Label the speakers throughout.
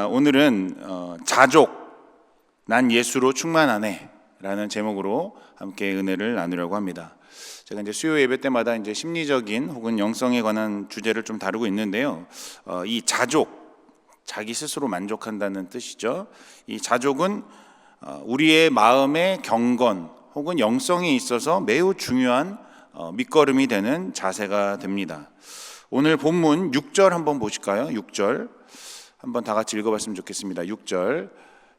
Speaker 1: 오늘은 자족, 난 예수로 충만하네 라는 제목으로 함께 은혜를 나누려고 합니다. 제가 이제 수요 예배 때마다 이제 심리적인 혹은 영성에 관한 주제를 좀 다루고 있는데요. 이 자족, 자기 스스로 만족한다는 뜻이죠. 이 자족은 우리의 마음의 경건 혹은 영성에 있어서 매우 중요한 밑거름이 되는 자세가 됩니다. 오늘 본문 6절 한번 보실까요? 6절 한번 다 같이 읽어봤으면 좋겠습니다. 6절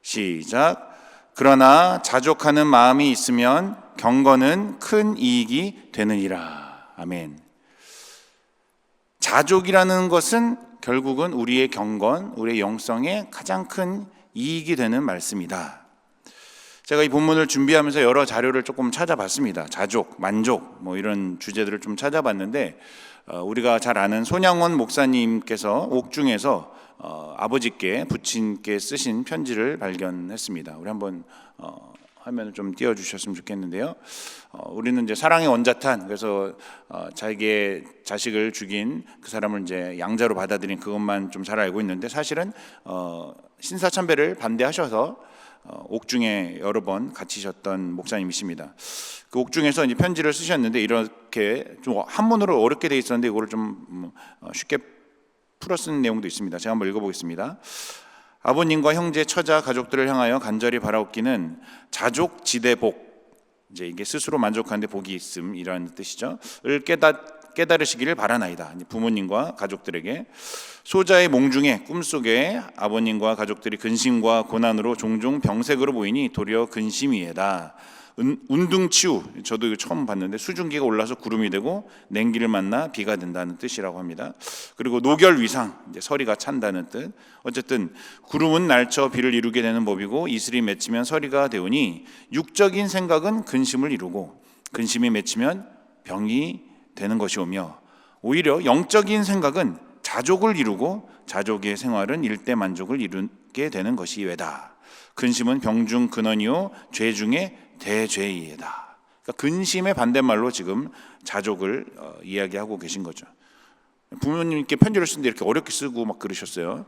Speaker 1: 시작. 그러나 자족하는 마음이 있으면 경건은 큰 이익이 되느니라. 아멘. 자족이라는 것은 결국은 우리의 경건, 우리의 영성에 가장 큰 이익이 되는 말씀이다. 제가 이 본문을 준비하면서 여러 자료를 조금 찾아봤습니다. 자족, 만족 뭐 이런 주제들을 좀 찾아봤는데 우리가 잘 아는 손양원 목사님께서 옥중에서 아버지께 부친께 쓰신 편지를 발견했습니다. 우리 한번 화면을 좀 띄워주셨으면 좋겠는데요. 우리는 이제 사랑의 원자탄, 그래서 자기의 자식을 죽인 그 사람을 이제 양자로 받아들인 그것만 좀 잘 알고 있는데, 사실은 신사참배를 반대하셔서 옥중에 여러 번 갇히셨던 목사님이십니다. 그 옥중에서 이제 편지를 쓰셨는데 이렇게 좀 한문으로 어렵게 돼 있었는데 이거를 좀 쉽게 풀어 쓴 내용도 있습니다. 제가 한번 읽어보겠습니다. 아버님과 형제, 처자, 가족들을 향하여 간절히 바라옵기는 자족 지대복, 이제 이게 스스로 만족하는데 복이 있음 이런 뜻이죠. 을 깨달으시기를 바라나이다. 부모님과 가족들에게. 소자의 몽중에 꿈속에 아버님과 가족들이 근심과 고난으로 종종 병색으로 보이니 도리어 근심이에다. 운둥치우, 저도 이거 처음 봤는데 수증기가 올라서 구름이 되고 냉기를 만나 비가 된다는 뜻이라고 합니다. 그리고 노결위상, 이제 서리가 찬다는 뜻. 어쨌든 구름은 날쳐 비를 이루게 되는 법이고 이슬이 맺히면 서리가 되오니 육적인 생각은 근심을 이루고 근심이 맺히면 병이 되는 것이오며 오히려 영적인 생각은 자족을 이루고 자족의 생활은 일대 만족을 이루게 되는 것이외다. 근심은 병중 근원이요 죄 중에 대죄이다. 그러니까 근심의 반대말로 지금 자족을 이야기하고 계신 거죠. 부모님께 편지를 쓰는데 이렇게 어렵게 쓰고 막 그러셨어요.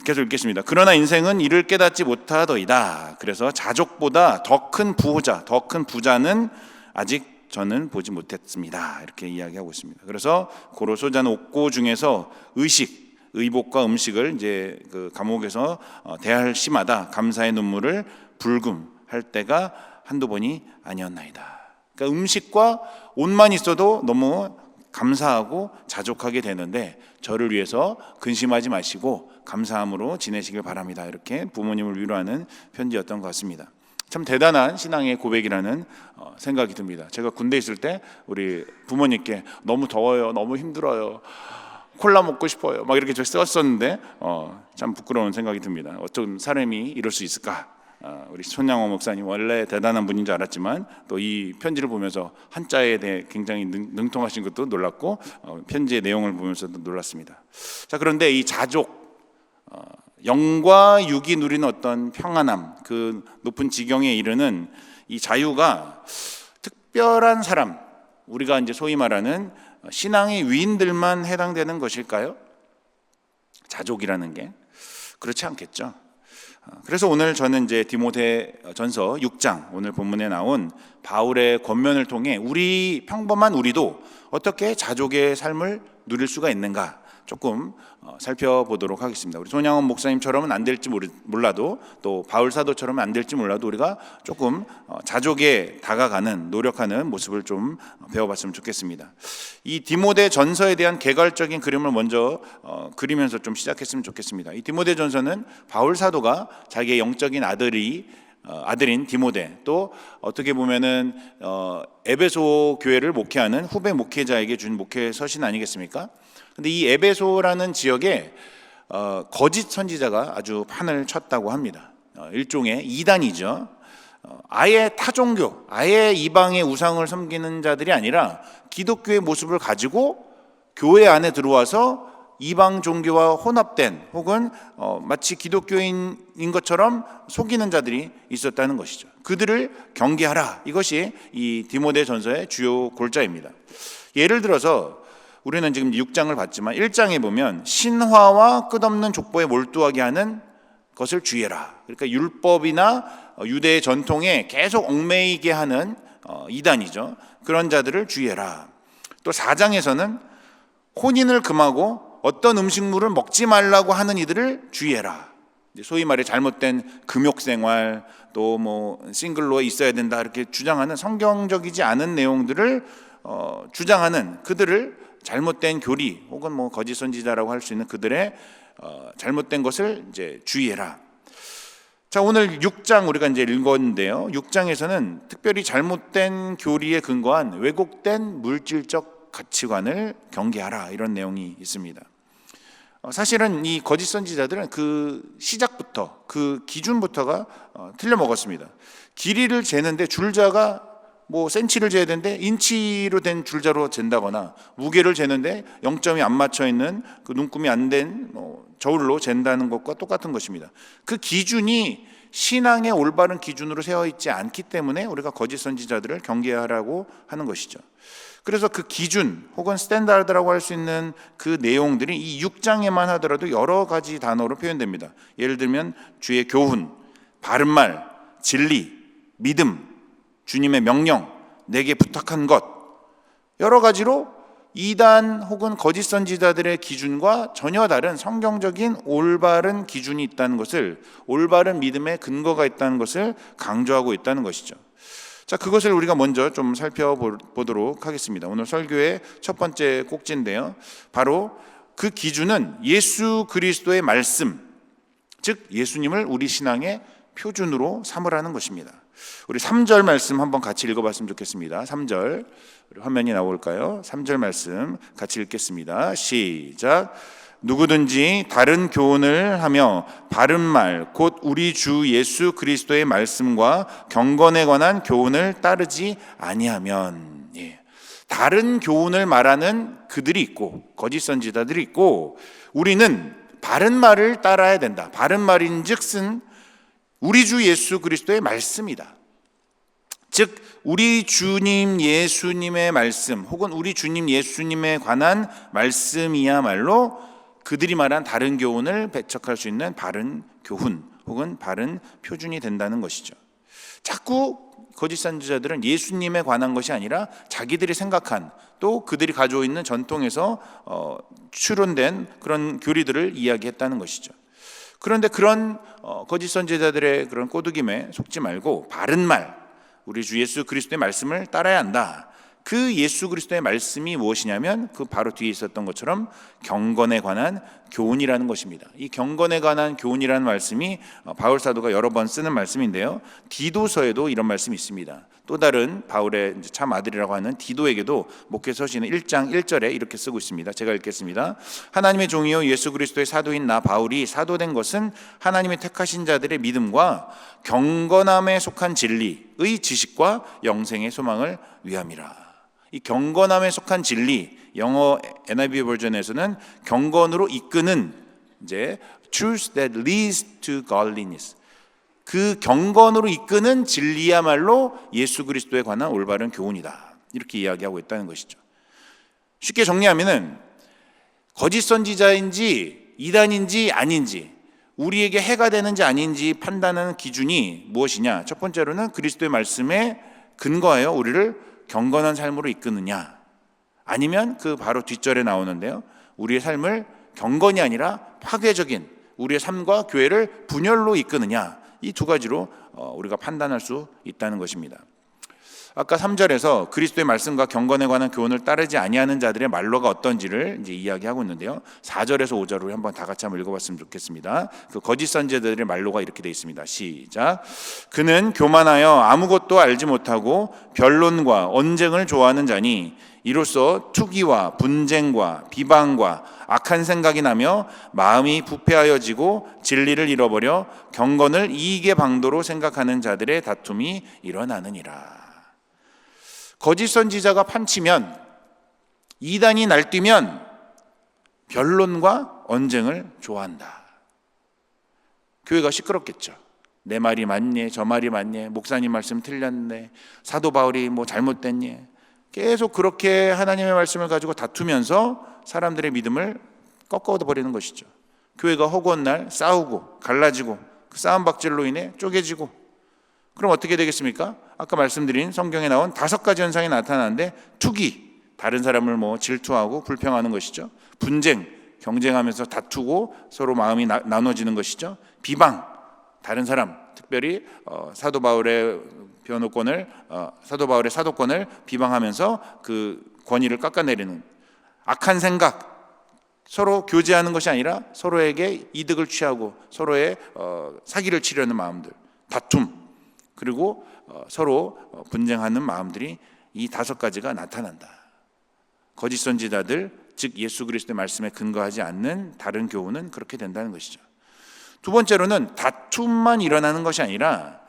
Speaker 1: 계속 읽겠습니다. 그러나 인생은 이를 깨닫지 못하더이다. 그래서 자족보다 더 큰 부호자, 더 큰 부자는 아직 저는 보지 못했습니다. 이렇게 이야기하고 있습니다. 그래서 고로 소자는 옥고 중에서 의복과 음식을 이제 그 감옥에서 대할 시마다 감사의 눈물을 불금할 때가 한두 번이 아니었나이다. 그러니까 음식과 옷만 있어도 너무 감사하고 자족하게 되는데 저를 위해서 근심하지 마시고 감사함으로 지내시길 바랍니다. 이렇게 부모님을 위로하는 편지였던 것 같습니다. 참 대단한 신앙의 고백이라는 생각이 듭니다. 제가 군대 있을 때 우리 부모님께 너무 더워요, 너무 힘들어요, 콜라 먹고 싶어요 막 이렇게 썼었는데 참 부끄러운 생각이 듭니다. 어떤 사람이 이럴 수 있을까? 우리 손양원 목사님 원래 대단한 분인 줄 알았지만 또 이 편지를 보면서 한자에 대해 굉장히 능통하신 것도 놀랐고 편지의 내용을 보면서도 놀랐습니다. 자, 그런데 이 자족, 영과 육이 누리는 어떤 평안함, 그 높은 지경에 이르는 이 자유가 특별한 사람, 우리가 이제 소위 말하는 신앙의 위인들만 해당되는 것일까요? 자족이라는 게 그렇지 않겠죠. 그래서 오늘 저는 이제 디모데전서 6장, 오늘 본문에 나온 바울의 권면을 통해 우리 평범한 우리도 어떻게 자족의 삶을 누릴 수가 있는가 조금 살펴보도록 하겠습니다. 우리 손양원 목사님처럼은 안 될지 몰라도 또 바울 사도처럼은 안 될지 몰라도 우리가 조금 자족에 다가가는 노력하는 모습을 좀 배워봤으면 좋겠습니다. 이 디모데전서에 대한 개괄적인 그림을 먼저 그리면서 좀 시작했으면 좋겠습니다. 이 디모데전서는 바울 사도가 자기의 영적인 아들인 디모데, 또 어떻게 보면은 에베소 교회를 목회하는 후배 목회자에게 준 목회 서신 아니겠습니까? 근데 이 에베소라는 지역에 거짓 선지자가 아주 판을 쳤다고 합니다. 일종의 이단이죠. 아예 타종교, 아예 이방의 우상을 섬기는 자들이 아니라 기독교의 모습을 가지고 교회 안에 들어와서 이방 종교와 혼합된 혹은 마치 기독교인인 것처럼 속이는 자들이 있었다는 것이죠. 그들을 경계하라. 이것이 이 디모데전서의 주요 골자입니다. 예를 들어서 우리는 지금 6장을 봤지만 1장에 보면 신화와 끝없는 족보에 몰두하게 하는 것을 주의해라. 그러니까 율법이나 유대의 전통에 계속 얽매이게 하는 이단이죠. 그런 자들을 주의해라. 또 4장에서는 혼인을 금하고 어떤 음식물을 먹지 말라고 하는 이들을 주의해라. 소위 말해 잘못된 금욕생활, 또 뭐 싱글로 있어야 된다 이렇게 주장하는 성경적이지 않은 내용들을 주장하는 그들을 잘못된 교리 혹은 뭐 거짓 선지자라고 할 수 있는 그들의 잘못된 것을 이제 주의해라. 자, 오늘 6장 우리가 이제 읽었는데요. 6장에서는 특별히 잘못된 교리에 근거한 왜곡된 물질적 가치관을 경계하라 이런 내용이 있습니다. 사실은 이 거짓 선지자들은 그 시작부터 그 기준부터가 틀려 먹었습니다. 길이를 재는데 줄자가 뭐 센치를 재야 되는데 인치로 된 줄자로 잰다거나 무게를 재는데 0점이 안 맞춰 있는 그 눈금이 안 된 저울로 잰다는 것과 똑같은 것입니다. 그 기준이 신앙의 올바른 기준으로 세워 있지 않기 때문에 우리가 거짓 선지자들을 경계하라고 하는 것이죠. 그래서 그 기준 혹은 스탠다드라고 할 수 있는 그 내용들이 이 6장에만 하더라도 여러 가지 단어로 표현됩니다. 예를 들면 주의 교훈, 바른말, 진리, 믿음, 주님의 명령, 내게 부탁한 것, 여러 가지로 이단 혹은 거짓 선지자들의 기준과 전혀 다른 성경적인 올바른 기준이 있다는 것을, 올바른 믿음의 근거가 있다는 것을 강조하고 있다는 것이죠. 자, 그것을 우리가 먼저 좀 살펴보도록 하겠습니다. 오늘 설교의 첫 번째 꼭지인데요. 바로 그 기준은 예수 그리스도의 말씀, 즉 예수님을 우리 신앙의 표준으로 삼으라는 것입니다. 우리 3절 말씀 한번 같이 읽어봤으면 좋겠습니다. 3절 화면이 나올까요? 3절 말씀 같이 읽겠습니다. 시작. 누구든지 다른 교훈을 하며 바른 말 곧 우리 주 예수 그리스도의 말씀과 경건에 관한 교훈을 따르지 아니하면, 다른 교훈을 말하는 그들이 있고 거짓 선지자들이 있고, 우리는 바른 말을 따라야 된다. 바른 말인즉슨 우리 주 예수 그리스도의 말씀이다. 즉 우리 주님 예수님의 말씀 혹은 우리 주님 예수님에 관한 말씀이야말로 그들이 말한 다른 교훈을 배척할 수 있는 바른 교훈 혹은 바른 표준이 된다는 것이죠. 자꾸 거짓 선지자들은 예수님에 관한 것이 아니라 자기들이 생각한, 또 그들이 가지고 있는 전통에서 추론된 그런 교리들을 이야기했다는 것이죠. 그런데 그런 거짓 선지자들의 그런 꼬드김에 속지 말고 바른 말, 우리 주 예수 그리스도의 말씀을 따라야 한다. 그 예수 그리스도의 말씀이 무엇이냐면 그 바로 뒤에 있었던 것처럼 경건에 관한 교훈이라는 것입니다. 이 경건에 관한 교훈이라는 말씀이 바울 사도가 여러 번 쓰는 말씀인데요. 디도서에도 이런 말씀이 있습니다. 또 다른 바울의 참 아들이라고 하는 디도에게도 목회서신은 1장 1절에 이렇게 쓰고 있습니다. 제가 읽겠습니다. 하나님의 종이요 예수 그리스도의 사도인 나 바울이 사도된 것은 하나님의 택하신 자들의 믿음과 경건함에 속한 진리의 지식과 영생의 소망을 위함이라. 이 경건함에 속한 진리, 영어 NIV 버전에서는 경건으로 이끄는 이제 truth that leads to godliness. 그 경건으로 이끄는 진리야말로 예수 그리스도에 관한 올바른 교훈이다. 이렇게 이야기하고 있다는 것이죠. 쉽게 정리하면은 거짓 선지자인지 이단인지 아닌지, 우리에게 해가 되는지 아닌지 판단하는 기준이 무엇이냐? 첫 번째로는 그리스도의 말씀에 근거하여 우리를 경건한 삶으로 이끄느냐, 아니면 그 바로 뒷절에 나오는데요, 우리의 삶을 경건이 아니라 파괴적인 우리의 삶과 교회를 분열로 이끄느냐, 이 두 가지로 우리가 판단할 수 있다는 것입니다. 아까 3절에서 그리스도의 말씀과 경건에 관한 교훈을 따르지 아니하는 자들의 말로가 어떤지를 이제 이야기하고 있는데요. 4절에서 5절을 한번 다 같이 한번 읽어봤으면 좋겠습니다. 그 거짓 선지자들의 말로가 이렇게 되어 있습니다. 시작. 그는 교만하여 아무것도 알지 못하고 변론과 언쟁을 좋아하는 자니 이로써 투기와 분쟁과 비방과 악한 생각이 나며 마음이 부패하여지고 진리를 잃어버려 경건을 이익의 방도로 생각하는 자들의 다툼이 일어나느니라. 거짓 선지자가 판치면, 이단이 날뛰면 변론과 언쟁을 좋아한다. 교회가 시끄럽겠죠. 내 말이 맞니? 저 말이 맞니? 목사님 말씀 틀렸네. 사도 바울이 뭐 잘못됐니? 계속 그렇게 하나님의 말씀을 가지고 다투면서 사람들의 믿음을 꺾어버리는 것이죠. 교회가 허구한 날 싸우고 갈라지고 그 싸움 박질로 인해 쪼개지고, 그럼 어떻게 되겠습니까? 아까 말씀드린 성경에 나온 5가지 현상이 나타나는데, 투기, 다른 사람을 질투하고 불평하는 것이죠. 분쟁, 경쟁하면서 다투고 서로 마음이 나눠지는 것이죠. 비방, 다른 사람, 특별히 사도 바울의 사도권을 비방하면서 그 권위를 깎아내리는 악한 생각, 서로 교제하는 것이 아니라 서로에게 이득을 취하고 서로의 사기를 치려는 마음들, 다툼, 그리고 서로 분쟁하는 마음들이 이 5가지가 나타난다. 거짓 선지자들, 즉 예수 그리스도의 말씀에 근거하지 않는 다른 교훈은 그렇게 된다는 것이죠. 두 번째로는 다툼만 일어나는 것이 아니라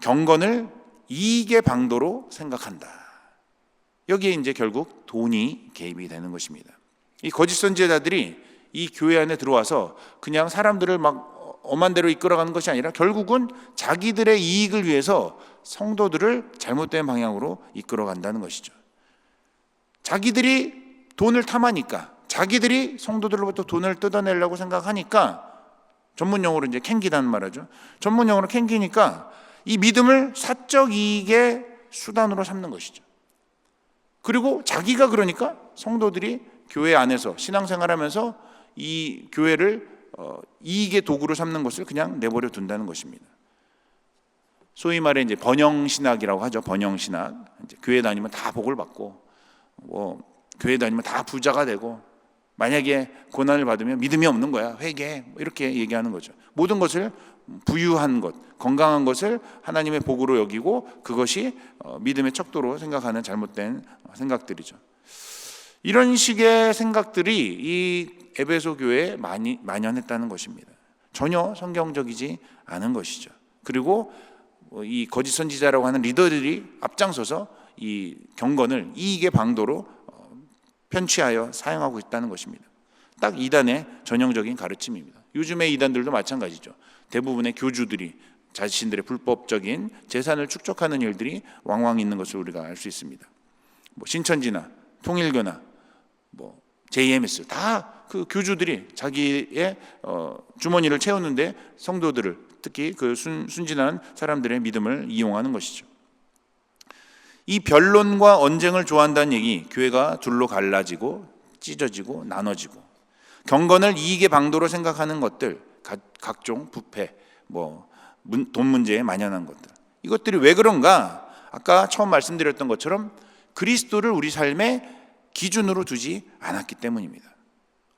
Speaker 1: 경건을 이익의 방도로 생각한다. 여기에 이제 결국 돈이 개입이 되는 것입니다. 이 거짓 선지자들이 이 교회 안에 들어와서 그냥 사람들을 막 엄한 대로 이끌어가는 것이 아니라 결국은 자기들의 이익을 위해서 성도들을 잘못된 방향으로 이끌어간다는 것이죠. 자기들이 돈을 탐하니까, 자기들이 성도들로부터 돈을 뜯어내려고 생각하니까, 전문용어로 이제 캥기다는 말하죠. 전문용어로 캥기니까 이 믿음을 사적 이익의 수단으로 삼는 것이죠. 그리고 자기가 그러니까 성도들이 교회 안에서 신앙생활하면서 이 교회를 이익의 도구로 삼는 것을 그냥 내버려 둔다는 것입니다. 소위 말해 이제 번영신학이라고 하죠. 번영신학. 이제 교회 다니면 다 복을 받고, 교회 다니면 다 부자가 되고, 만약에 고난을 받으면 믿음이 없는 거야, 회개, 이렇게 얘기하는 거죠. 모든 것을 부유한 것, 건강한 것을 하나님의 복으로 여기고 그것이 믿음의 척도로 생각하는 잘못된 생각들이죠. 이런 식의 생각들이 이 에베소 교회에 많이 만연했다는 것입니다. 전혀 성경적이지 않은 것이죠. 그리고 이 거짓 선지자라고 하는 리더들이 앞장서서 이 경건을 이익의 방도로 편취하여 사용하고 있다는 것입니다. 딱 이단의 전형적인 가르침입니다. 요즘의 이단들도 마찬가지죠. 대부분의 교주들이 자신들의 불법적인 재산을 축적하는 일들이 왕왕 있는 것을 우리가 알 수 있습니다. 신천지나 통일교나 JMS 다 그 교주들이 자기의 주머니를 채우는데 성도들을, 특히 그 순진한 사람들의 믿음을 이용하는 것이죠. 이 변론과 언쟁을 좋아한다는 얘기, 교회가 둘로 갈라지고 찢어지고 나눠지고 경건을 이익의 방도로 생각하는 것들, 각종 부패, 돈 문제에 만연한 것들, 이것들이 왜 그런가? 아까 처음 말씀드렸던 것처럼 그리스도를 우리 삶의 기준으로 두지 않았기 때문입니다.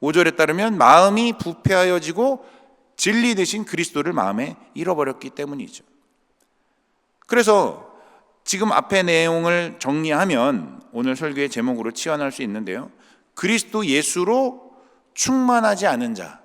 Speaker 1: 5절에 따르면 마음이 부패하여지고 진리 대신 그리스도를 마음에 잃어버렸기 때문이죠. 그래서 지금 앞의 내용을 정리하면 오늘 설교의 제목으로 치환할 수 있는데요. 그리스도 예수로 충만하지 않은 자,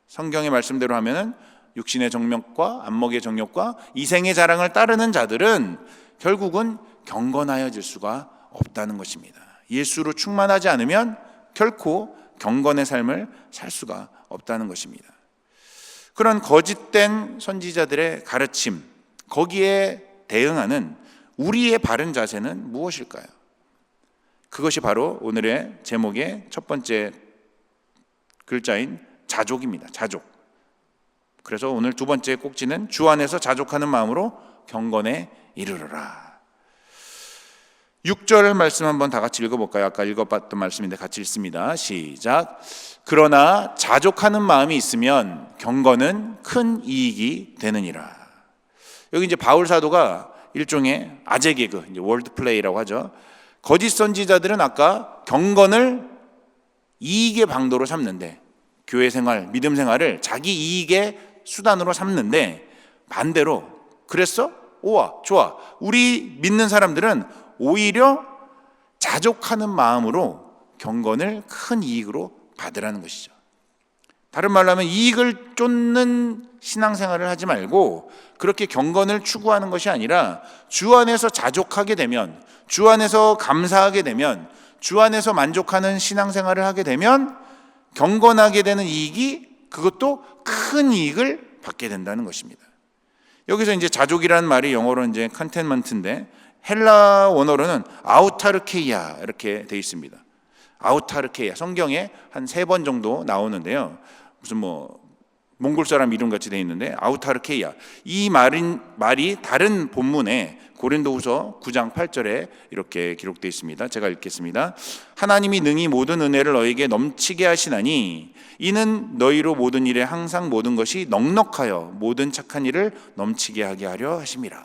Speaker 1: 성경의 말씀대로 하면은 육신의 정욕과 안목의 정욕과 이생의 자랑을 따르는 자들은 결국은 경건하여질 수가 없다는 것입니다. 예수로 충만하지 않으면 결코 경건의 삶을 살 수가 없다는 것입니다. 그런 거짓된 선지자들의 가르침, 거기에 대응하는 우리의 바른 자세는 무엇일까요? 그것이 바로 오늘의 제목의 첫 번째 글자인 자족입니다. 자족. 그래서 오늘 두 번째 꼭지는 주 안에서 자족하는 마음으로 경건에 이르르라. 6절 말씀 한번 다 같이 읽어볼까요? 아까 읽어봤던 말씀인데 같이 읽습니다. 시작. 그러나 자족하는 마음이 있으면 경건은 큰 이익이 되느니라. 여기 이제 바울 사도가 일종의 아재 개그, 이제 월드 플레이라고 하죠. 거짓 선지자들은 아까 경건을 이익의 방도로 삼는데, 교회 생활, 믿음 생활을 자기 이익의 수단으로 삼는데, 반대로 그랬어? 오와 좋아. 우리 믿는 사람들은 오히려 자족하는 마음으로 경건을 큰 이익으로 받으라는 것이죠. 다른 말로 하면 이익을 쫓는 신앙생활을 하지 말고 그렇게 경건을 추구하는 것이 아니라 주 안에서 자족하게 되면, 주 안에서 감사하게 되면, 주 안에서 만족하는 신앙생활을 하게 되면 경건하게 되는 이익이, 그것도 큰 이익을 받게 된다는 것입니다. 여기서 이제 자족이라는 말이 영어로 이제 컨텐먼트인데 헬라 원어로는 아우타르케이아 이렇게 되어 있습니다. 아우타르케이아, 성경에 한 3번 정도 나오는데요. 무슨 몽골 사람 이름 같이 되어 있는데 아우타르케이아, 이 말이 다른 본문에 고린도후서 9장 8절에 이렇게 기록되어 있습니다. 제가 읽겠습니다. 하나님이 능히 모든 은혜를 너에게 넘치게 하시나니 이는 너희로 모든 일에 항상 모든 것이 넉넉하여 모든 착한 일을 넘치게 하게 하려 하심이라.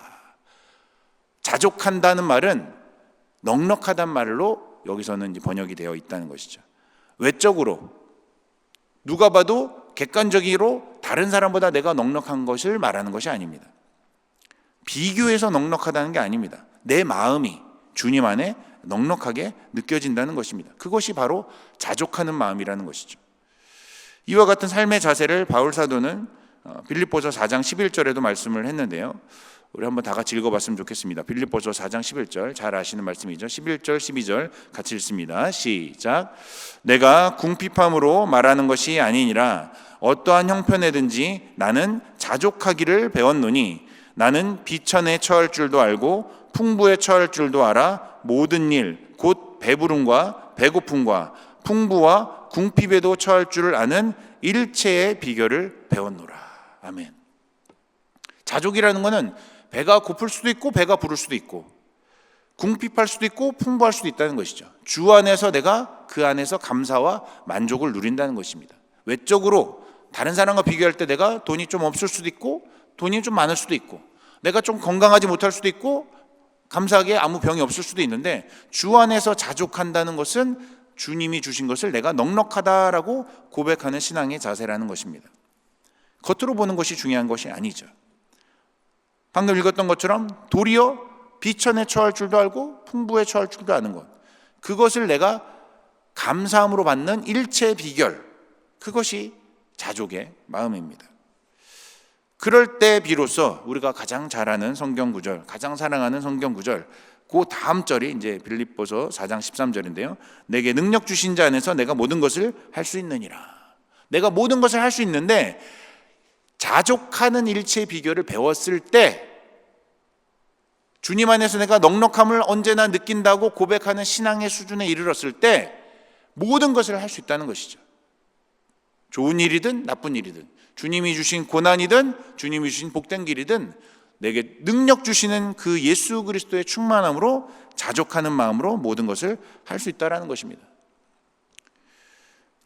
Speaker 1: 자족한다는 말은 넉넉하단 말로 여기서는 이제 번역이 되어 있다는 것이죠. 외적으로 누가 봐도 객관적으로 다른 사람보다 내가 넉넉한 것을 말하는 것이 아닙니다. 비교해서 넉넉하다는 게 아닙니다. 내 마음이 주님 안에 넉넉하게 느껴진다는 것입니다. 그것이 바로 자족하는 마음이라는 것이죠. 이와 같은 삶의 자세를 바울 사도는 빌립보서 4장 11절에도 말씀을 했는데요. 우리 한번 다 같이 읽어봤으면 좋겠습니다. 빌립보서 4장 11절, 잘 아시는 말씀이죠. 11절 12절 같이 읽습니다. 시작. 내가 궁핍함으로 말하는 것이 아니니라 어떠한 형편에든지 나는 자족하기를 배웠노니 나는 비천에 처할 줄도 알고 풍부에 처할 줄도 알아 모든 일 곧 배부름과 배고픔과 풍부와 궁핍에도 처할 줄을 아는 일체의 비결을 배웠노라. 아멘. 자족이라는 것은 배가 고플 수도 있고 배가 부를 수도 있고 궁핍할 수도 있고 풍부할 수도 있다는 것이죠. 주 안에서 내가 그 안에서 감사와 만족을 누린다는 것입니다. 외적으로 다른 사람과 비교할 때 내가 돈이 좀 없을 수도 있고 돈이 좀 많을 수도 있고 내가 좀 건강하지 못할 수도 있고 감사하게 아무 병이 없을 수도 있는데 주 안에서 자족한다는 것은 주님이 주신 것을 내가 넉넉하다라고 고백하는 신앙의 자세라는 것입니다. 겉으로 보는 것이 중요한 것이 아니죠. 방금 읽었던 것처럼 도리어 비천에 처할 줄도 알고 풍부에 처할 줄도 아는 것, 그것을 내가 감사함으로 받는 일체의 비결, 그것이 자족의 마음입니다. 그럴 때 비로소 우리가 가장 잘 아는 성경 구절, 가장 사랑하는 성경 구절, 그 다음 절이 이제 빌립보서 4장 13절인데요. 내게 능력 주신 자 안에서 내가 모든 것을 할 수 있느니라. 내가 모든 것을 할 수 있는데 자족하는 일체의 비결을 배웠을 때 주님 안에서 내가 넉넉함을 언제나 느낀다고 고백하는 신앙의 수준에 이르렀을 때 모든 것을 할 수 있다는 것이죠. 좋은 일이든 나쁜 일이든 주님이 주신 고난이든 주님이 주신 복된 길이든 내게 능력 주시는 그 예수 그리스도의 충만함으로 자족하는 마음으로 모든 것을 할 수 있다는 것입니다.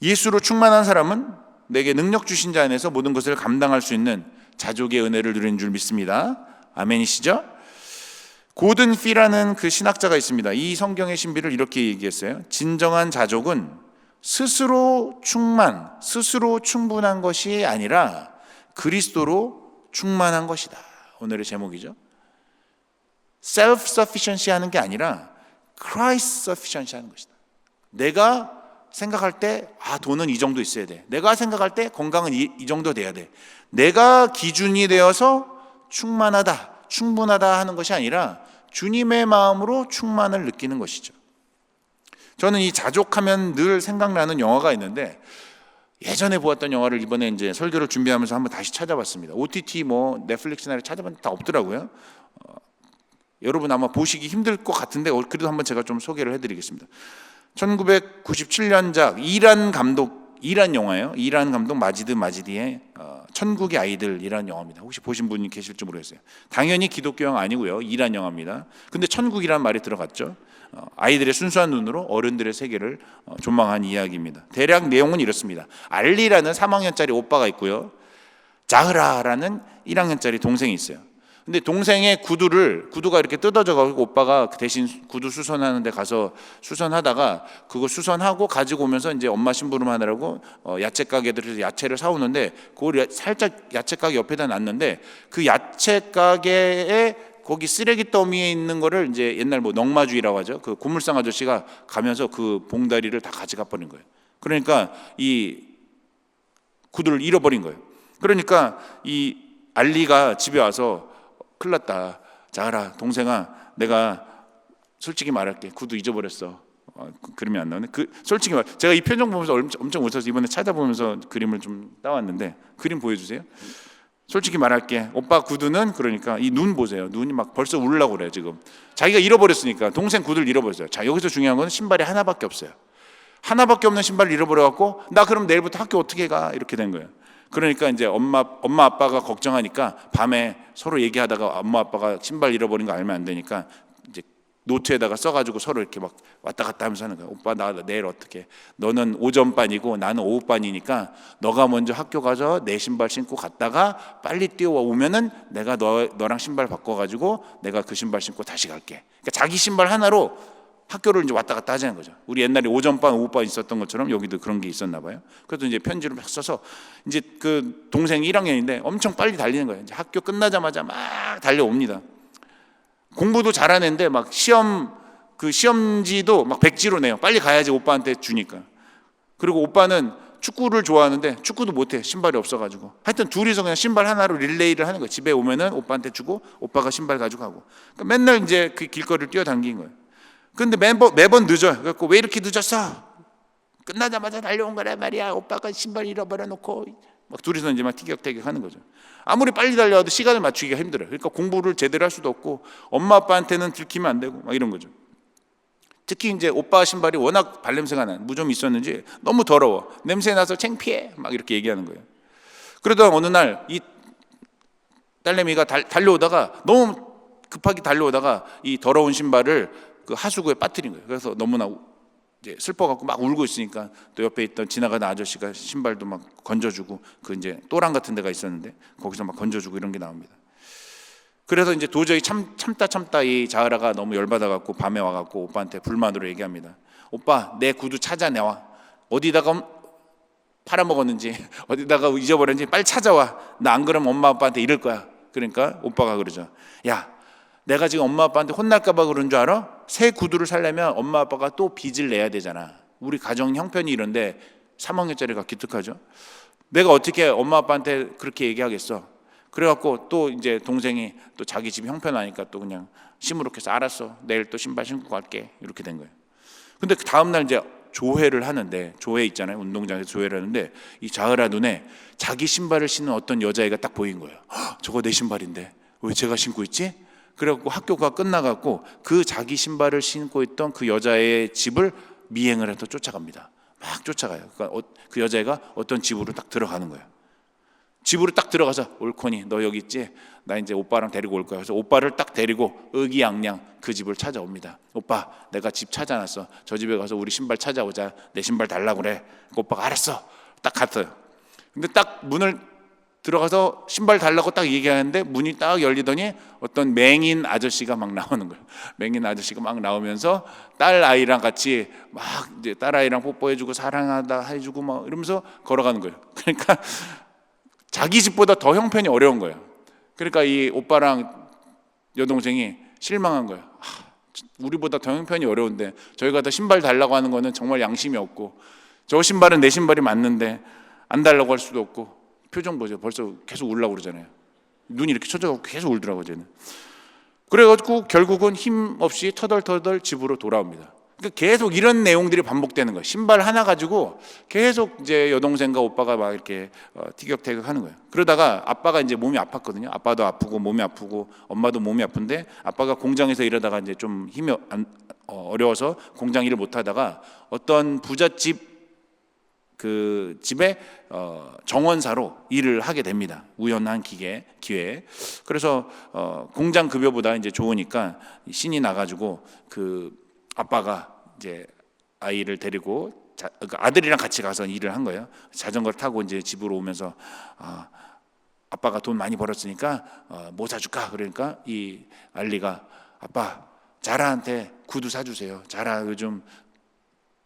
Speaker 1: 예수로 충만한 사람은 내게 능력 주신 자 안에서 모든 것을 감당할 수 있는 자족의 은혜를 누리는 줄 믿습니다. 아멘이시죠? 고든 피라는 그 신학자가 있습니다. 이 성경의 신비를 이렇게 얘기했어요. 진정한 자족은 스스로 충분한 것이 아니라 그리스도로 충만한 것이다. 오늘의 제목이죠. self-sufficiency 하는 게 아니라 Christ-sufficiency 하는 것이다. 내가 생각할 때 돈은 이 정도 있어야 돼. 내가 생각할 때 건강은 이 정도 돼야 돼. 내가 기준이 되어서 충분하다 하는 것이 아니라 주님의 마음으로 충만을 느끼는 것이죠. 저는 이 자족하면 늘 생각나는 영화가 있는데 예전에 보았던 영화를 이번에 이제 설교를 준비하면서 한번 다시 찾아봤습니다. OTT 넷플릭스나 찾아봤는데 다 없더라고요. 여러분 아마 보시기 힘들 것 같은데 그래도 한번 제가 좀 소개를 해드리겠습니다. 1997년작 이란 영화예요. 이란 감독 마지디의 천국의 아이들이라는 영화입니다. 혹시 보신 분이 계실지 모르겠어요. 당연히 기독교 영화 아니고요. 이란 영화입니다. 근데 천국이란 말이 들어갔죠. 아이들의 순수한 눈으로 어른들의 세계를 조망한 이야기입니다. 대략 내용은 이렇습니다. 알리라는 3학년짜리 오빠가 있고요. 자흐라라는 1학년짜리 동생이 있어요. 근데 동생의 구두가 이렇게 뜯어져가지고 오빠가 대신 구두 수선하는 데 가서 수선하다가 그거 수선하고 가지고 오면서 이제 엄마 심부름하느라고 야채 가게들에서 야채를 사오는데 그걸 살짝 야채 가게 옆에다 놨는데 그 야채 가게에 거기 쓰레기 더미에 있는 거를 이제 옛날 넝마주의라고 하죠. 그 고물상 아저씨가 가면서 그 봉다리를 다 가져가 버린 거예요. 그러니까 이 구두를 잃어버린 거예요. 그러니까 이 알리가 집에 와서 큰일 났다. 자하라 동생아, 내가 솔직히 말할게. 구두 잊어버렸어. 그림이 안 나오네. 솔직히 제가 이 표정 보면서 엄청 웃어서 이번에 찾아보면서 그림을 좀 따왔는데 그림 보여주세요. 솔직히 말할게. 오빠 구두는 그러니까 이 눈 보세요. 눈이 막 벌써 울려고 그래요 지금. 자기가 잃어버렸으니까. 동생 구두를 잃어버렸어요. 자, 여기서 중요한 건 신발이 하나밖에 없어요. 하나밖에 없는 신발을 잃어버려갖고 나 그럼 내일부터 학교 어떻게 가? 이렇게 된 거예요. 그러니까 이제 엄마 아빠가 걱정하니까 밤에 서로 얘기하다가 엄마 아빠가 신발 잃어버린 거 알면 안 되니까 이제 노트에다가 써가지고 서로 이렇게 막 왔다 갔다 하면서 하는 거야. 오빠 나 내일 어떻게? 너는 오전반이고 나는 오후반이니까 너가 먼저 학교 가서 내 신발 신고 갔다가 빨리 뛰어오면은 내가 너랑 신발 바꿔가지고 내가 그 신발 신고 다시 갈게. 그러니까 자기 신발 하나로 학교를 이제 왔다 갔다 하자는 거죠. 우리 옛날에 오전반 오후반 있었던 것처럼 여기도 그런 게 있었나 봐요. 그래서 이제 편지를 막 써서 이제 그 동생이 1학년인데 엄청 빨리 달리는 거예요. 이제 학교 끝나자마자 막 달려옵니다. 공부도 잘하는데 막 시험지도 막 백지로 내요. 빨리 가야지 오빠한테 주니까. 그리고 오빠는 축구를 좋아하는데 축구도 못해. 신발이 없어가지고. 하여튼 둘이서 그냥 신발 하나로 릴레이를 하는 거예요. 집에 오면은 오빠한테 주고 오빠가 신발 가지고 가고. 그러니까 맨날 이제 그 길거리를 뛰어당긴 거예요. 근데 매번 늦어요. 그래갖고 왜 이렇게 늦었어? 끝나자마자 달려온 거란 말이야. 오빠가 신발 잃어버려 놓고. 막 둘이서 이제 막 티격태격 하는 거죠. 아무리 빨리 달려와도 시간을 맞추기가 힘들어요. 그러니까 공부를 제대로 할 수도 없고 엄마 아빠한테는 들키면 안 되고 막 이런 거죠. 특히 이제 오빠 신발이 워낙 발냄새가 난 무좀이 있었는지 너무 더러워. 냄새 나서 창피해. 막 이렇게 얘기하는 거예요. 그러다가 어느 날 이 딸내미가 달려오다가 너무 급하게 달려오다가 이 더러운 신발을 그 하수구에 빠뜨린 거예요. 그래서 너무나 이제 슬퍼갖고 막 울고 있으니까 또 옆에 있던 지나가는 아저씨가 신발도 막 건져주고 그 이제 또랑 같은 데가 있었는데 거기서 막 건져주고 이런 게 나옵니다. 그래서 이제 도저히 참다 이 자으라가 너무 열받아갖고 밤에 와갖고 오빠한테 불만으로 얘기합니다. 오빠 내 구두 찾아내와. 어디다가 팔아먹었는지 어디다가 잊어버렸는지 빨리 찾아와. 나 안 그러면 엄마 아빠한테 이럴 거야. 그러니까 오빠가 그러죠. 야, 내가 지금 엄마 아빠한테 혼날까 봐 그런 줄 알아? 새 구두를 사려면 엄마 아빠가 또 빚을 내야 되잖아. 우리 가정 형편이 이런데 3학년짜리가 기특하죠. 내가 어떻게 엄마 아빠한테 그렇게 얘기하겠어. 그래갖고 또 이제 동생이 또 자기 집 형편하니까 또 그냥 시무룩해서 알았어. 내일 또 신발 신고 갈게. 이렇게 된 거예요. 근데 그 다음날 이제 조회를 하는데, 조회 있잖아요. 운동장에서 조회를 하는데 이 자으라 눈에 자기 신발을 신는 어떤 여자애가 딱 보인 거예요. 저거 내 신발인데 왜 제가 신고 있지? 그래갖고 학교가 끝나갖고 그 자기 신발을 신고 있던 그 여자의 집을 미행을 해서 쫓아갑니다. 막 쫓아가요. 그러니까 그 여자애가 어떤 집으로 딱 들어가는 거예요. 집으로 딱 들어가서 올코니 너 여기 있지? 나 이제 오빠랑 데리고 올 거야. 그래서 오빠를 딱 데리고 의기양양 그 집을 찾아옵니다. 오빠 내가 집 찾아놨어. 저 집에 가서 우리 신발 찾아오자. 내 신발 달라고 그래. 오빠가 알았어. 딱 갔어요. 근데 딱 문을 들어가서 신발 달라고 딱 얘기하는데 문이 딱 열리더니 어떤 맹인 아저씨가 막 나오는 거예요. 맹인 아저씨가 막 나오면서 딸 아이랑 같이 막 이제 딸 아이랑 뽀뽀해주고 사랑하다 해주고 막 이러면서 걸어가는 거예요. 그러니까 자기 집보다 더 형편이 어려운 거예요. 그러니까 이 오빠랑 여동생이 실망한 거예요. 우리보다 더 형편이 어려운데 저희가 더 신발 달라고 하는 거는 정말 양심이 없고 저 신발은 내 신발이 맞는데 안 달라고 할 수도 없고. 표정 보세요. 벌써 계속 울라고 그러잖아요. 눈이 이렇게 쳐져가지고 계속 울더라고요. 쟤는. 그래가지고 결국은 힘없이 터덜터덜 집으로 돌아옵니다. 그러니까 계속 이런 내용들이 반복되는 거예요. 신발 하나 가지고 계속 이제 여동생과 오빠가 막 이렇게 티격태격 하는 거예요. 그러다가 아빠가 이제 몸이 아팠거든요. 아빠도 아프고 몸이 아프고 엄마도 몸이 아픈데 아빠가 공장에서 일하다가 이제 좀 힘이 어려워서 공장 일을 못 하다가 어떤 부잣집 그 집에 정원사로 일을 하게 됩니다. 우연한 기회에. 그래서 공장 급여보다 이제 좋으니까 신이 나가지고 그 아빠가 이제 아이를 데리고 아들이랑 같이 가서 일을 한 거예요. 자전거를 타고 이제 집으로 오면서 아빠가 돈 많이 벌었으니까 뭐 사줄까? 그러니까 이 알리가 아빠 자라한테 구두 사주세요. 자라 요즘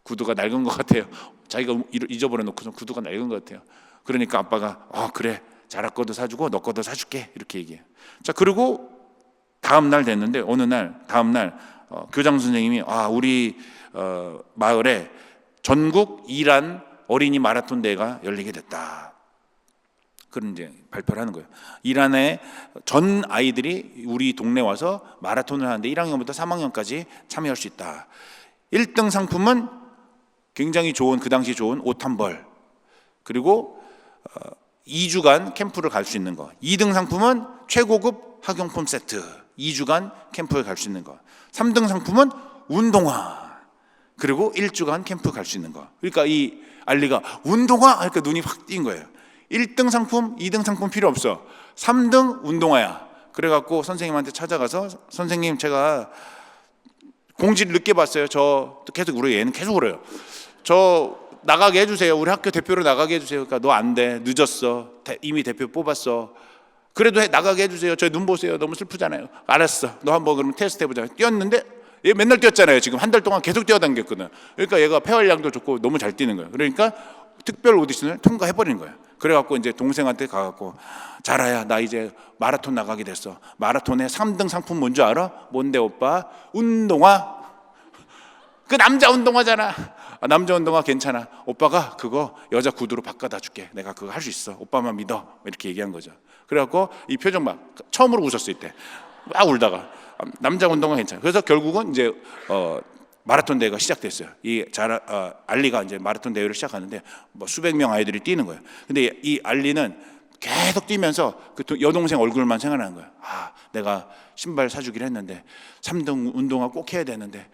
Speaker 1: 구두가 낡은 것 같아요. 자기가 잊어버려 놓고서 구두가 낡은 것 같아요. 그러니까 아빠가 그래 자라 거도 사주고 너 거도 사줄게 이렇게 얘기해요. 자 그리고 다음 날 됐는데 어느 날 다음 날 교장 선생님이 우리 마을에 전국 이란 어린이 마라톤 대회가 열리게 됐다. 그런 이제 발표를 하는 거예요. 이란의 전 아이들이 우리 동네 와서 마라톤을 하는데 1학년부터 3학년까지 참여할 수 있다. 1등 상품은 굉장히 좋은 그 당시 좋은 옷 한 벌, 그리고 2주간 캠프를 갈 수 있는 거. 2등 상품은 최고급 학용품 세트, 2주간 캠프에 갈 수 있는 거. 3등 상품은 운동화, 그리고 1주간 캠프 갈 수 있는 거. 그러니까 이 알리가 운동화 하니까 눈이 확 띈 거예요. 1등 상품, 2등 상품 필요 없어. 3등 운동화야. 그래갖고 선생님한테 찾아가서, 선생님 제가 공지를 늦게 봤어요. 저 계속 울어요. 얘는 계속 울어요. 저 나가게 해주세요. 우리 학교 대표로 나가게 해주세요. 그러니까 너 안 돼. 늦었어. 이미 대표 뽑았어. 그래도 나가게 해주세요. 저 눈 보세요. 너무 슬프잖아요. 알았어. 너 한번 그러면 테스트 해보자. 뛰었는데 얘 맨날 뛰었잖아요. 지금 한 달 동안 계속 뛰어당겼거든. 그러니까 얘가 폐활량도 좋고 너무 잘 뛰는 거예요. 그러니까 특별 오디션을 통과해버리는 거예요. 그래갖고 이제 동생한테 가갖고, 자라야 나 이제 마라톤 나가게 됐어. 마라톤의 3등 상품 뭔지 알아? 뭔데 오빠? 운동화. 그 남자 운동화잖아. 남자 운동화 괜찮아. 오빠가 그거 여자 구두로 바꿔다 줄게. 내가 그거 할 수 있어. 오빠만 믿어. 이렇게 얘기한 거죠. 그래갖고 이 표정 막 처음으로 웃었을 때 막 울다가, 남자 운동화 괜찮아. 그래서 결국은 이제 마라톤 대회가 시작됐어요. 알리가 이제 마라톤 대회를 시작하는데 뭐 수백 명 아이들이 뛰는 거예요. 근데 이 알리는 계속 뛰면서 그 여동생 얼굴만 생각나는 거예요. 내가 신발 사주기로 했는데 3등 운동화 꼭 해야 되는데,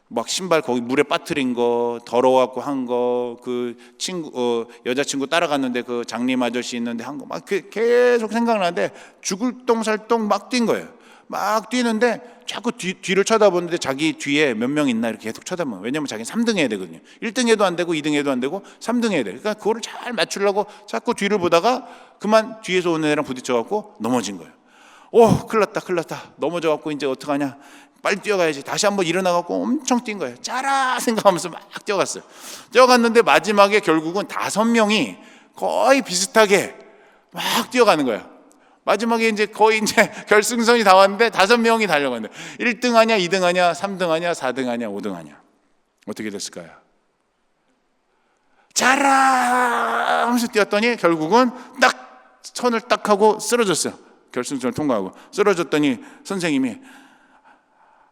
Speaker 1: 막 신발 거기 물에 빠뜨린 거, 더러워갖고 한 거, 그 친구 여자친구 따라갔는데 그 장님 아저씨 있는데 한 거 막 계속 생각나는데 죽을 똥살똥 막 뛴 거예요. 막 뛰는데 자꾸 뒤를 쳐다보는데 자기 뒤에 몇 명 있나 이렇게 계속 쳐다보면, 왜냐면 자기는 3등 해야 되거든요. 1등 해도 안 되고 2등 해도 안 되고 3등 해야 돼. 그러니까 그거를 잘 맞추려고 자꾸 뒤를 보다가 그만 뒤에서 오는 애랑 부딪혀갖고 넘어진 거예요. 큰일 났다. 넘어져갖고 이제 어떡하냐, 빨리 뛰어가야지. 다시 한번 일어나갖고 엄청 뛴 거예요. 짜라 생각하면서 막 뛰어갔어요. 뛰어갔는데 마지막에 결국은 5명이 거의 비슷하게 막 뛰어가는 거예요. 마지막에 이제 거의 이제 결승선이 다 왔는데 5명이 달려가는데 1등 하냐, 2등 하냐, 3등 하냐, 4등 하냐, 5등 하냐. 어떻게 됐을까요? 자라 하면서 뛰었더니 결국은 딱 선을 딱 하고 쓰러졌어요. 결승선을 통과하고 쓰러졌더니 선생님이,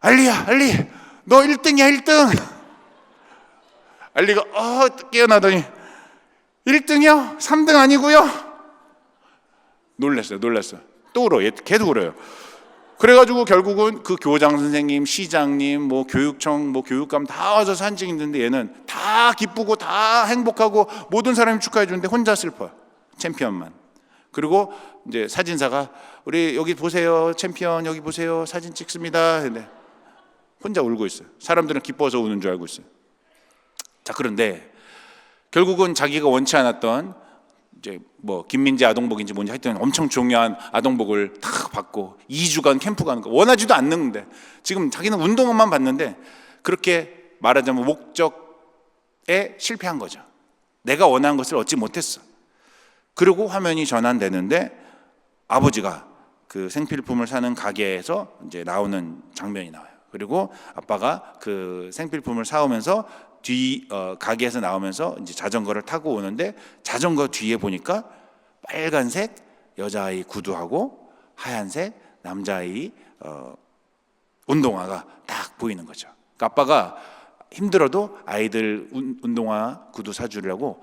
Speaker 1: 알리야, 알리, 너 1등이야, 1등. 알리가 깨어나더니 1등이요? 3등 아니고요? 놀랐어요. 또 울어요. 계속 울어요. 그래가지고 결국은 그 교장 선생님, 시장님, 뭐 교육청, 뭐 교육감 다 와서 사진 찍는데 얘는 다 기쁘고 다 행복하고 모든 사람이 축하해 주는데 혼자 슬퍼요. 챔피언만. 그리고 이제 사진사가, 우리 여기 보세요, 챔피언 여기 보세요, 사진 찍습니다. 근데 혼자 울고 있어요. 사람들은 기뻐서 우는 줄 알고 있어요. 자, 그런데 결국은 자기가 원치 않았던 이제 뭐 김민재 아동복인지 뭔지 하여튼 엄청 중요한 아동복을 탁 받고 2주간 캠프 가는 거 원하지도 않는데, 지금 자기는 운동화만 받는데 그렇게 말하자면 목적에 실패한 거죠. 내가 원하는 것을 얻지 못했어. 그리고 화면이 전환되는데 아버지가 그 생필품을 사는 가게에서 이제 나오는 장면이 나와요. 그리고 아빠가 그 생필품을 사오면서 가게에서 나오면서 이제 자전거를 타고 오는데, 자전거 뒤에 보니까 빨간색 여자아이 구두하고 하얀색 남자아이 운동화가 딱 보이는 거죠. 그러니까 아빠가 힘들어도 아이들 운동화 구두 사주려고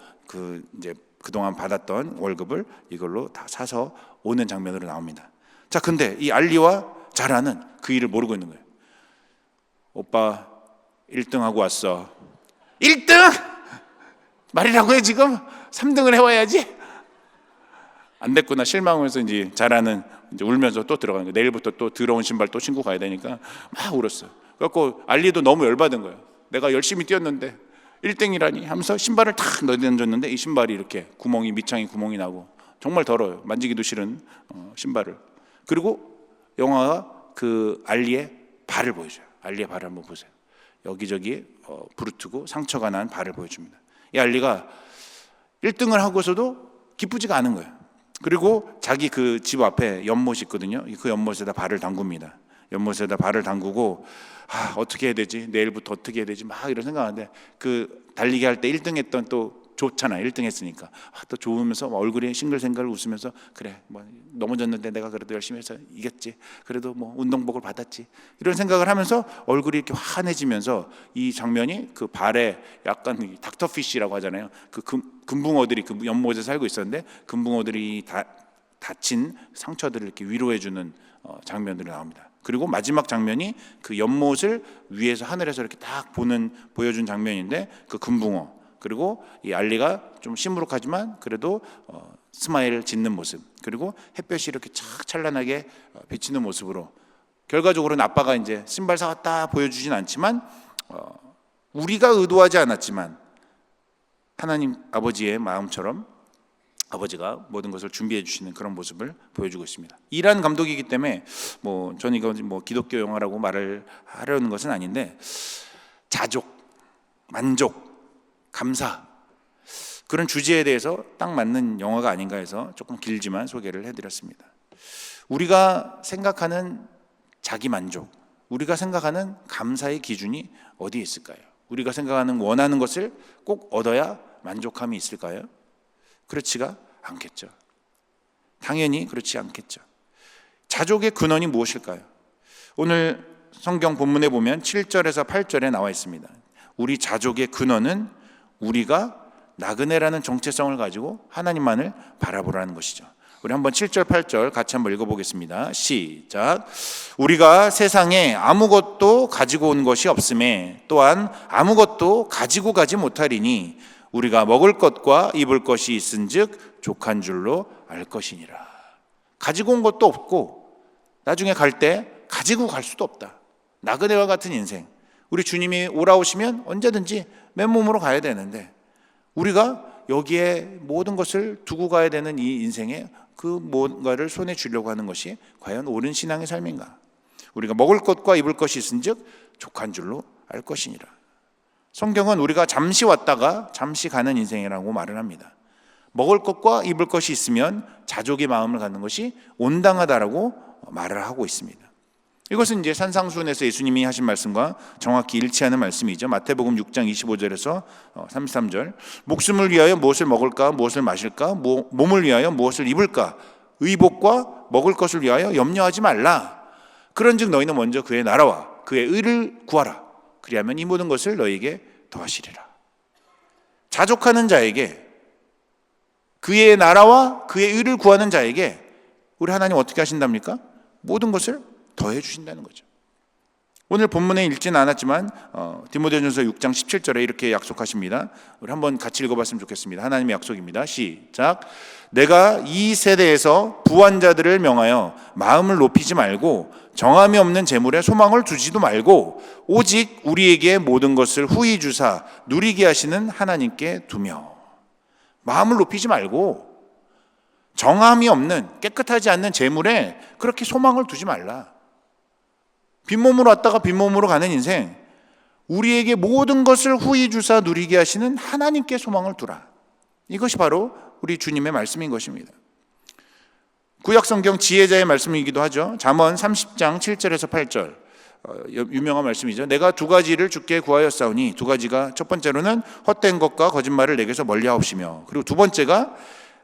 Speaker 1: 이제 그동안 받았던 월급을 이걸로 다 사서 오는 장면으로 나옵니다. 자, 근데 이 알리와 자라는 그 일을 모르고 있는 거예요. 오빠 1등하고 왔어. 1등? 말이라고 해 지금? 3등을 해와야지? 안 됐구나. 실망하면서 이제 자라는 이제 울면서 또 들어가는 거예요. 내일부터 또 더러운 신발 또 신고 가야 되니까 막 울었어요. 그래갖고 알리도 너무 열받은 거예요. 내가 열심히 뛰었는데 1등이라니 하면서 신발을 탁 넣어줬는데 이 신발이 이렇게 밑창이 구멍이 나고 정말 더러워요. 만지기도 싫은 신발을. 그리고 영화가 그 알리의 발을 보여줘요. 알리의 발을 한번 보세요. 여기저기 부르트고 상처가 난 발을 보여줍니다. 이 알리가 1등을 하고서도 기쁘지가 않은 거예요. 그리고 자기 그 집 앞에 연못이 있거든요. 그 연못에다 발을 담굽니다. 연못에다 발을 담그고 어떻게 해야 되지? 내일부터 어떻게 해야 되지? 막 이런 생각하는데 그 달리기 할 때 1등 했던 또 좋잖아. 1등 했으니까. 또 좋으면서 얼굴이 싱글생글 웃으면서 그래 뭐 넘어졌는데 내가 그래도 열심히 해서 이겼지. 그래도 뭐 운동복을 받았지. 이런 생각을 하면서 얼굴이 이렇게 환해지면서 이 장면이 그 발에 약간 닥터피쉬라고 하잖아요. 그 금붕어들이 그 연못에 살고 있었는데 금붕어들이 다친 상처들을 이렇게 위로해주는 장면들이 나옵니다. 그리고 마지막 장면이 그 연못을 위에서 하늘에서 이렇게 딱 보여준 장면인데 그 금붕어 그리고 이 알리가 좀 시무룩하지만 그래도 스마일을 짓는 모습 그리고 햇볕이 이렇게 착 찬란하게 비치는 모습으로 결과적으로는 아빠가 이제 신발 사왔다 보여주진 않지만 우리가 의도하지 않았지만 하나님 아버지의 마음처럼 아버지가 모든 것을 준비해 주시는 그런 모습을 보여주고 있습니다. 이란 감독이기 때문에 뭐 저는 이거 뭐 기독교 영화라고 말을 하려는 것은 아닌데 자족, 만족, 감사 그런 주제에 대해서 딱 맞는 영화가 아닌가 해서 조금 길지만 소개를 해드렸습니다. 우리가 생각하는 자기 만족, 우리가 생각하는 감사의 기준이 어디에 있을까요? 우리가 생각하는 원하는 것을 꼭 얻어야 만족함이 있을까요? 그렇지가 않겠죠. 당연히 그렇지 않겠죠. 자족의 근원이 무엇일까요? 오늘 성경 본문에 보면 7절에서 8절에 나와 있습니다. 우리 자족의 근원은 우리가 나그네라는 정체성을 가지고 하나님만을 바라보라는 것이죠. 우리 한번 7절 8절 같이 한번 읽어보겠습니다. 시작. 우리가 세상에 아무것도 가지고 온 것이 없음에 또한 아무것도 가지고 가지 못하리니 우리가 먹을 것과 입을 것이 있은즉 족한 줄로 알 것이니라. 가지고 온 것도 없고 나중에 갈 때 가지고 갈 수도 없다. 나그네와 같은 인생. 우리 주님이 오라오시면 언제든지 맨몸으로 가야 되는데 우리가 여기에 모든 것을 두고 가야 되는 이 인생에 그 뭔가를 손에 쥐려고 하는 것이 과연 옳은 신앙의 삶인가? 우리가 먹을 것과 입을 것이 있은즉 족한 줄로 알 것이니라. 성경은 우리가 잠시 왔다가 잠시 가는 인생이라고 말을 합니다. 먹을 것과 입을 것이 있으면 자족의 마음을 갖는 것이 온당하다라고 말을 하고 있습니다. 이것은 이제 산상수훈에서 예수님이 하신 말씀과 정확히 일치하는 말씀이죠. 마태복음 6장 25절에서 33절. 목숨을 위하여 무엇을 먹을까, 무엇을 마실까, 몸을 위하여 무엇을 입을까, 의복과 먹을 것을 위하여 염려하지 말라. 그런즉 너희는 먼저 그의 나라와 그의 의를 구하라. 그리하면 이 모든 것을 너희에게 더하시리라. 자족하는 자에게, 그의 나라와 그의 의를 구하는 자에게 우리 하나님 어떻게 하신답니까? 모든 것을 더해 주신다는 거죠. 오늘 본문에 읽지는 않았지만 디모데전서 6장 17절에 이렇게 약속하십니다. 우리 한번 같이 읽어봤으면 좋겠습니다. 하나님의 약속입니다. 시작. 내가 이 세대에서 부한 자들을 명하여 마음을 높이지 말고 정함이 없는 재물에 소망을 두지도 말고 오직 우리에게 모든 것을 후히 주사 누리게 하시는 하나님께 두며. 마음을 높이지 말고 정함이 없는 깨끗하지 않는 재물에 그렇게 소망을 두지 말라. 빈몸으로 왔다가 빈몸으로 가는 인생, 우리에게 모든 것을 후히 주사 누리게 하시는 하나님께 소망을 두라. 이것이 바로 우리 주님의 말씀인 것입니다. 구약성경 지혜자의 말씀이기도 하죠. 잠언 30장 7절에서 8절 유명한 말씀이죠. 내가 두 가지를 주께 구하였사오니, 두 가지가 첫 번째로는 헛된 것과 거짓말을 내게서 멀리하옵시며, 그리고 두 번째가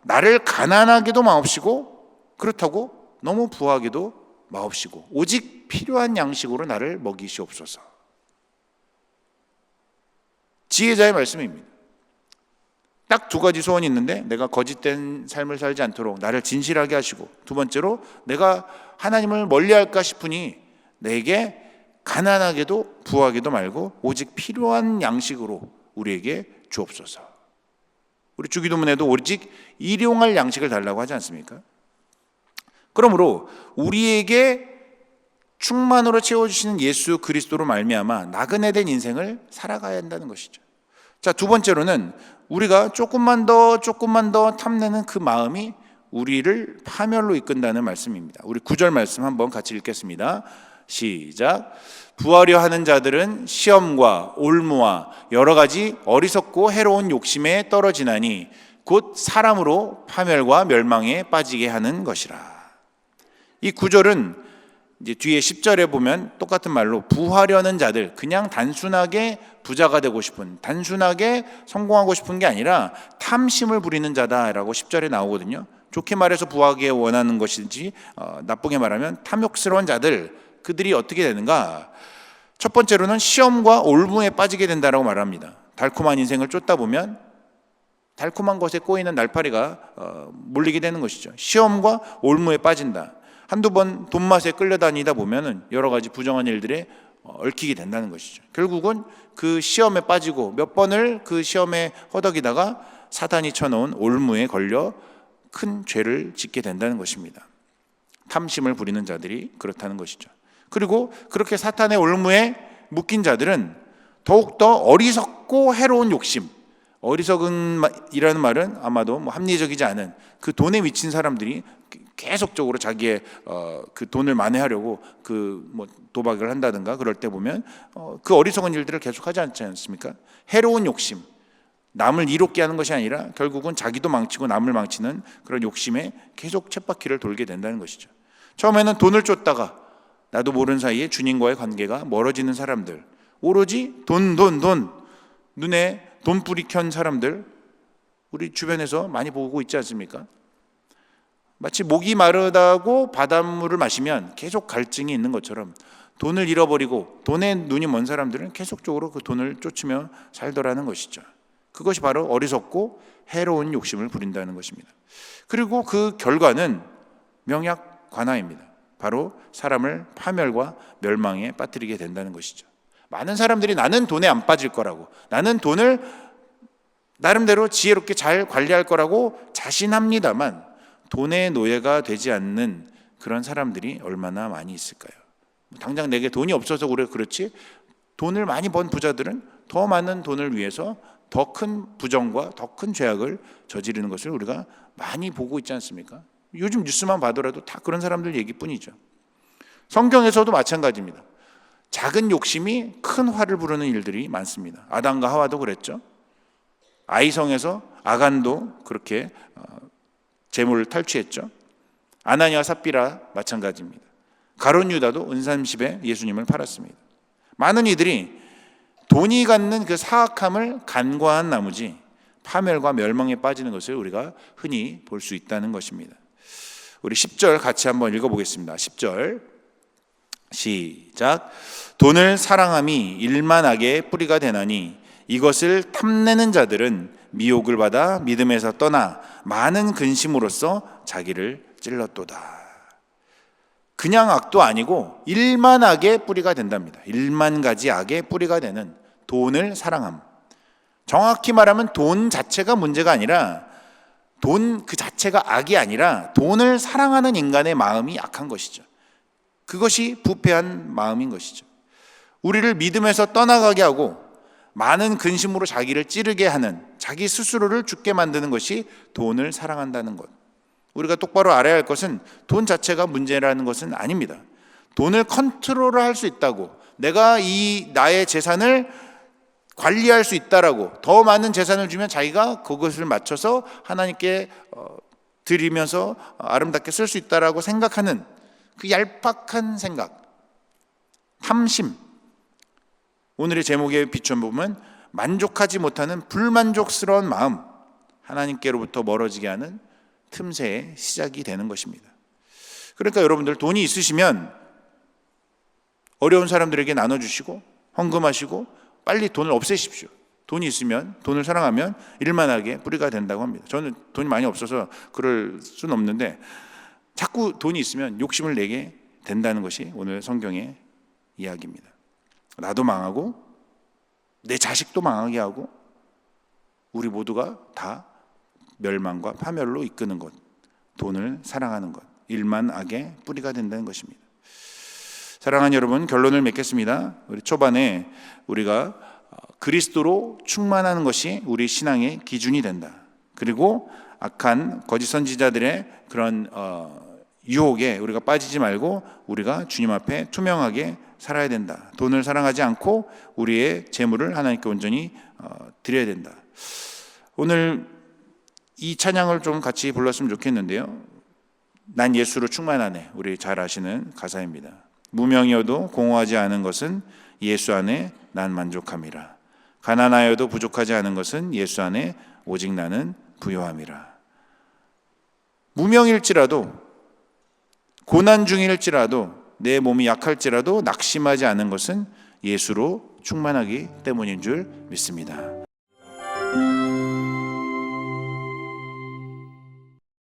Speaker 1: 나를 가난하게도 마옵시고 그렇다고 너무 부하게도 마옵시고 오직 필요한 양식으로 나를 먹이시옵소서. 지혜자의 말씀입니다. 딱 두 가지 소원이 있는데 내가 거짓된 삶을 살지 않도록 나를 진실하게 하시고, 두 번째로 내가 하나님을 멀리할까 싶으니 내게 가난하게도 부하게도 말고 오직 필요한 양식으로 우리에게 주옵소서. 우리 주기도문에도 오직 일용할 양식을 달라고 하지 않습니까? 그러므로 우리에게 충만으로 채워주시는 예수 그리스도로 말미암아 나그네된 인생을 살아가야 한다는 것이죠. 자, 두 번째로는 우리가 조금만 더 탐내는 그 마음이 우리를 파멸로 이끈다는 말씀입니다. 우리 9절 말씀 한번 같이 읽겠습니다. 시작. 부하려 하는 자들은 시험과 올무와 여러 가지 어리석고 해로운 욕심에 떨어지나니 곧 사람으로 파멸과 멸망에 빠지게 하는 것이라. 이 구절은 이제 뒤에 10절에 보면 똑같은 말로 부하려는 자들, 그냥 단순하게 부자가 되고 싶은, 단순하게 성공하고 싶은 게 아니라 탐심을 부리는 자다라고 10절에 나오거든요. 좋게 말해서 부하게 원하는 것인지 나쁘게 말하면 탐욕스러운 자들, 그들이 어떻게 되는가? 첫 번째로는 시험과 올무에 빠지게 된다라고 말합니다. 달콤한 인생을 쫓다 보면 달콤한 것에 꼬이는 날파리가 몰리게 되는 것이죠. 시험과 올무에 빠진다. 한두 번 돈맛에 끌려다니다 보면은 여러 가지 부정한 일들에 얽히게 된다는 것이죠. 결국은 그 시험에 빠지고 몇 번을 그 시험에 허덕이다가 사탄이 쳐놓은 올무에 걸려 큰 죄를 짓게 된다는 것입니다. 탐심을 부리는 자들이 그렇다는 것이죠. 그리고 그렇게 사탄의 올무에 묶인 자들은 더욱더 어리석고 해로운 욕심, 어리석은이라는 말은 아마도 합리적이지 않은 그 돈에 미친 사람들이 계속적으로 자기의 그 돈을 만회하려고 도박을 한다든가 그럴 때 보면 그 어리석은 일들을 계속하지 않지 않습니까? 해로운 욕심, 남을 이롭게 하는 것이 아니라 결국은 자기도 망치고 남을 망치는 그런 욕심에 계속 쳇바퀴를 돌게 된다는 것이죠. 처음에는 돈을 쫓다가 나도 모르는 사이에 주님과의 관계가 멀어지는 사람들, 오로지 돈, 눈에 돈불이 켠 사람들 우리 주변에서 많이 보고 있지 않습니까? 마치 목이 마르다고 바닷물을 마시면 계속 갈증이 있는 것처럼 돈을 잃어버리고 돈에 눈이 먼 사람들은 계속적으로 그 돈을 쫓으며 살더라는 것이죠. 그것이 바로 어리석고 해로운 욕심을 부린다는 것입니다. 그리고 그 결과는 명약관화입니다. 바로 사람을 파멸과 멸망에 빠뜨리게 된다는 것이죠. 많은 사람들이 나는 돈에 안 빠질 거라고, 나는 돈을 나름대로 지혜롭게 잘 관리할 거라고 자신합니다만 돈의 노예가 되지 않는 그런 사람들이 얼마나 많이 있을까요? 당장 내게 돈이 없어서 그렇지 돈을 많이 번 부자들은 더 많은 돈을 위해서 더 큰 부정과 더 큰 죄악을 저지르는 것을 우리가 많이 보고 있지 않습니까? 요즘 뉴스만 봐더라도 다 그런 사람들 얘기뿐이죠. 성경에서도 마찬가지입니다. 작은 욕심이 큰 화를 부르는 일들이 많습니다. 아담과 하와도 그랬죠. 아이성에서 아간도 그렇게 재물을 탈취했죠. 아나니와 삽비라 마찬가지입니다. 가룟 유다도 은삼십에 예수님을 팔았습니다. 많은 이들이 돈이 갖는 그 사악함을 간과한 나머지 파멸과 멸망에 빠지는 것을 우리가 흔히 볼 수 있다는 것입니다. 우리 10절 같이 한번 읽어보겠습니다. 10절 시작. 돈을 사랑함이 일만하게 뿌리가 되나니 이것을 탐내는 자들은 미혹을 받아 믿음에서 떠나 많은 근심으로써 자기를 찔렀도다. 그냥 악도 아니고 일만 악의 뿌리가 된답니다. 일만 가지 악의 뿌리가 되는 돈을 사랑함. 정확히 말하면 돈 자체가 문제가 아니라 돈 그 자체가 악이 아니라 돈을 사랑하는 인간의 마음이 악한 것이죠. 그것이 부패한 마음인 것이죠. 우리를 믿음에서 떠나가게 하고 많은 근심으로 자기를 찌르게 하는, 자기 스스로를 죽게 만드는 것이 돈을 사랑한다는 것. 우리가 똑바로 알아야 할 것은 돈 자체가 문제라는 것은 아닙니다. 돈을 컨트롤할 수 있다고, 내가 이 나의 재산을 관리할 수 있다라고, 더 많은 재산을 주면 자기가 그것을 맞춰서 하나님께 드리면서 아름답게 쓸 수 있다라고 생각하는 그 얄팍한 생각, 탐심. 오늘의 제목에 비춰보면 만족하지 못하는 불만족스러운 마음, 하나님께로부터 멀어지게 하는 틈새의 시작이 되는 것입니다. 그러니까 여러분들 돈이 있으시면 어려운 사람들에게 나눠주시고 헌금하시고 빨리 돈을 없애십시오. 돈이 있으면, 돈을 사랑하면 일만하게 뿌리가 된다고 합니다. 저는 돈이 많이 없어서 그럴 수는 없는데 자꾸 돈이 있으면 욕심을 내게 된다는 것이 오늘 성경의 이야기입니다. 나도 망하고 내 자식도 망하게 하고 우리 모두가 다 멸망과 파멸로 이끄는 것, 돈을 사랑하는 것, 일만 악의 뿌리가 된다는 것입니다. 사랑하는 여러분, 결론을 맺겠습니다. 우리 초반에 우리가 그리스도로 충만하는 것이 우리 신앙의 기준이 된다. 그리고 악한 거짓 선지자들의 그런 유혹에 우리가 빠지지 말고 우리가 주님 앞에 투명하게 살아야 된다. 돈을 사랑하지 않고 우리의 재물을 하나님께 온전히 드려야 된다. 오늘 이 찬양을 좀 같이 불렀으면 좋겠는데요. 난 예수로 충만하네. 우리 잘 아시는 가사입니다. 무명이어도 공허하지 않은 것은 예수 안에 난 만족함이라. 가난하여도 부족하지 않은 것은 예수 안에 오직 나는 부요함이라. 무명일지라도, 고난 중일지라도, 내 몸이 약할지라도 낙심하지 않은 것은 예수로 충만하기 때문인 줄 믿습니다.